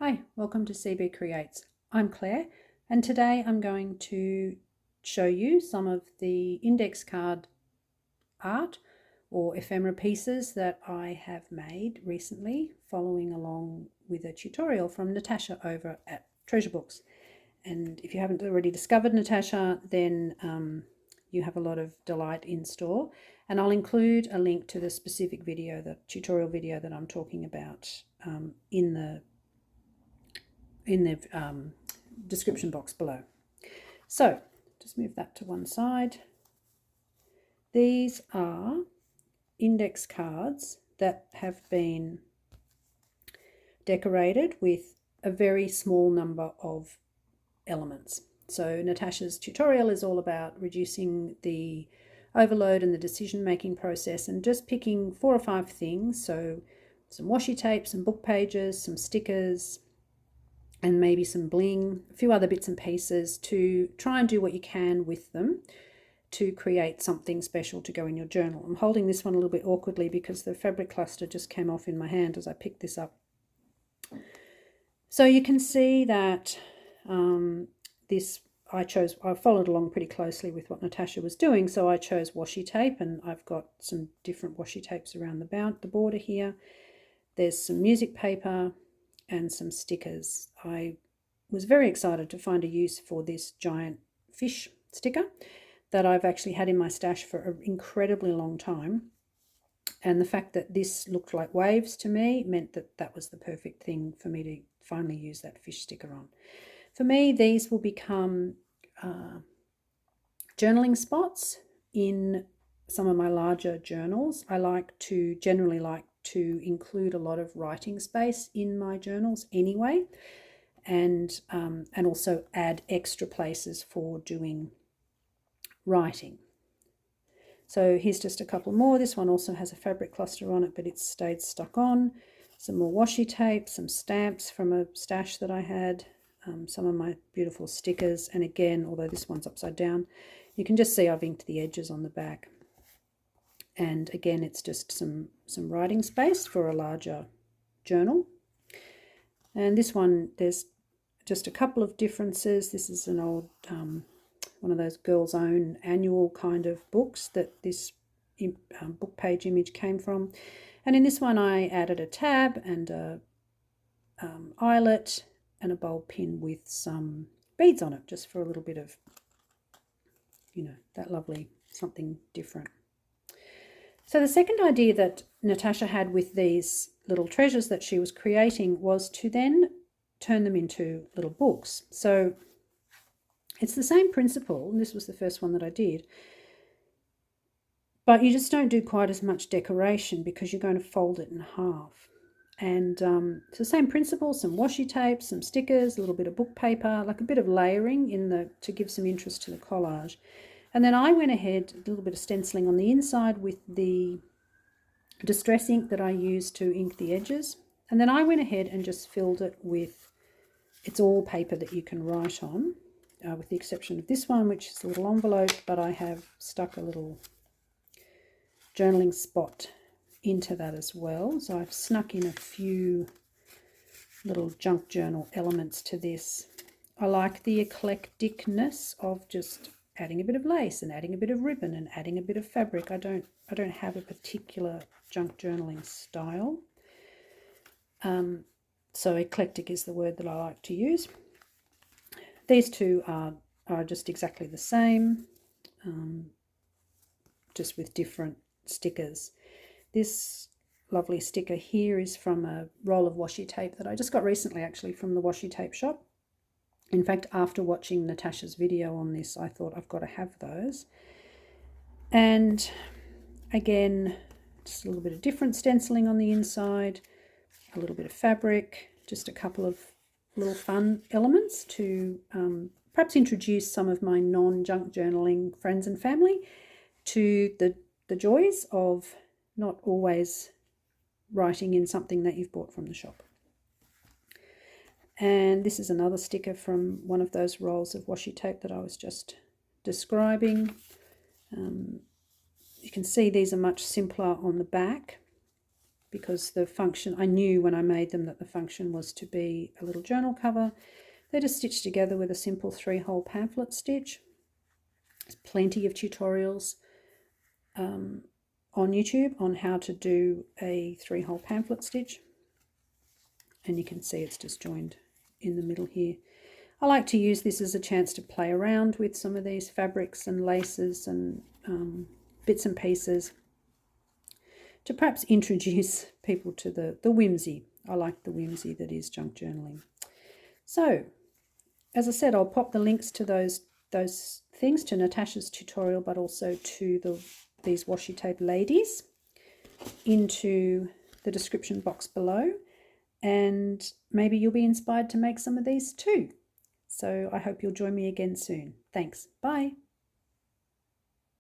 Hi, welcome to CB Creates. I'm Claire, and today I'm going to show you some of the index card art or ephemera pieces that I have made recently, following along with a tutorial from Natasa over at Treasure Books. And if you haven't already discovered Natasa, then you have a lot of delight in store. And I'll include a link to the specific video, the tutorial video that I'm talking about in the description box below. So just move that to one side. These are index cards that have been decorated with a very small number of elements. So Natasa's tutorial is all about reducing the overload and the decision-making process and just picking 4 or 5 things. So some washi tape, some book pages, some stickers, and maybe some bling, a few other bits and pieces to try and do what you can with them to create something special to go in your journal. I'm holding this one a little bit awkwardly because the fabric cluster just came off in my hand as I picked this up. So you can see that I followed along pretty closely with what Natasa was doing, so I chose washi tape, and I've got some different washi tapes around the border here. There's some music paper and some stickers. I was very excited to find a use for this giant fish sticker that I've actually had in my stash for an incredibly long time. And the fact that this looked like waves to me meant that that was the perfect thing for me to finally use that fish sticker on. For me, these will become journaling spots in some of my larger journals. I generally like to include a lot of writing space in my journals anyway, and also add extra places for doing writing. So here's just a couple more. This one also has a fabric cluster on it, but it's stayed stuck on. Some more washi tape, some stamps from a stash that I had, some of my beautiful stickers, and again, although this one's upside down, you can just see I've inked the edges on the back. And again, it's just some writing space for a larger journal. And this one, there's just a couple of differences. This is an old, one of those Girls' Own annual kind of books that this book page image came from. And in this one, I added a tab and a eyelet and a bowl pin with some beads on it, just for a little bit of, that lovely something different. So the second idea that Natasa had with these little treasures that she was creating was to then turn them into little books. So it's the same principle, and this was the first one that I did, but you just don't do quite as much decoration because you're going to fold it in half. And it's the same principle, some washi tape, some stickers, a little bit of book paper, like a bit of layering to give some interest to the collage. And then I went ahead, a little bit of stenciling on the inside with the distress ink that I used to ink the edges. And then I went ahead and just filled it with, it's all paper that you can write on, with the exception of this one, which is a little envelope, but I have stuck a little journaling spot into that as well. So I've snuck in a few little junk journal elements to this. I like the eclecticness of just adding a bit of lace and adding a bit of ribbon and adding a bit of fabric. I don't have a particular junk journaling style. So eclectic is the word that I like to use. These two are just exactly the same, just with different stickers. This lovely sticker here is from a roll of washi tape that I just got recently, actually, from the washi tape shop. In fact, after watching Natasa's video on this, I thought I've got to have those. And again, just a little bit of different stenciling on the inside, a little bit of fabric, just a couple of little fun elements to perhaps introduce some of my non-junk journaling friends and family to the joys of not always writing in something that you've bought from the shop. And this is another sticker from one of those rolls of washi tape that I was just describing. You can see these are much simpler on the back because the function, I knew when I made them that the function was to be a little journal cover. They're just stitched together with a simple 3-hole pamphlet stitch. There's plenty of tutorials on YouTube on how to do a 3-hole pamphlet stitch. And you can see it's just joined in the middle here. I like to use this as a chance to play around with some of these fabrics and laces and bits and pieces to perhaps introduce people to the whimsy. I like the whimsy that is junk journaling. So, as I said, I'll pop the links to those things, to Natasha's tutorial, but also to these washi tape ladies, into the description box below, and maybe you'll be inspired to make some of these too. So I hope you'll join me again soon. Thanks. Bye.